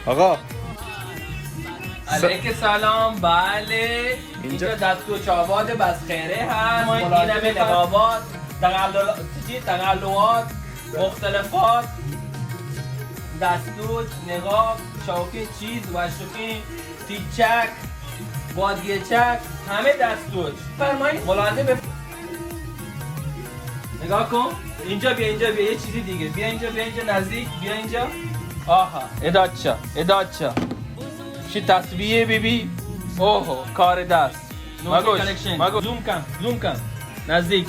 آقا علیک سلام. بله اینجا دستور چاواد بس خیره هست. این همه نقابات تقلوات مختلفات دستور نقاب شوکه چیز و شوکی تیچک بادگیچک همه دستور فرمایید ملاحظه نگاه کن. اینجا بیا یه چیزی دیگه. بیا اینجا نزدیک. بیا اینجا. آها اداچا چی تصویه بیبی. اوه کار دست مگو زوم کن نزدیک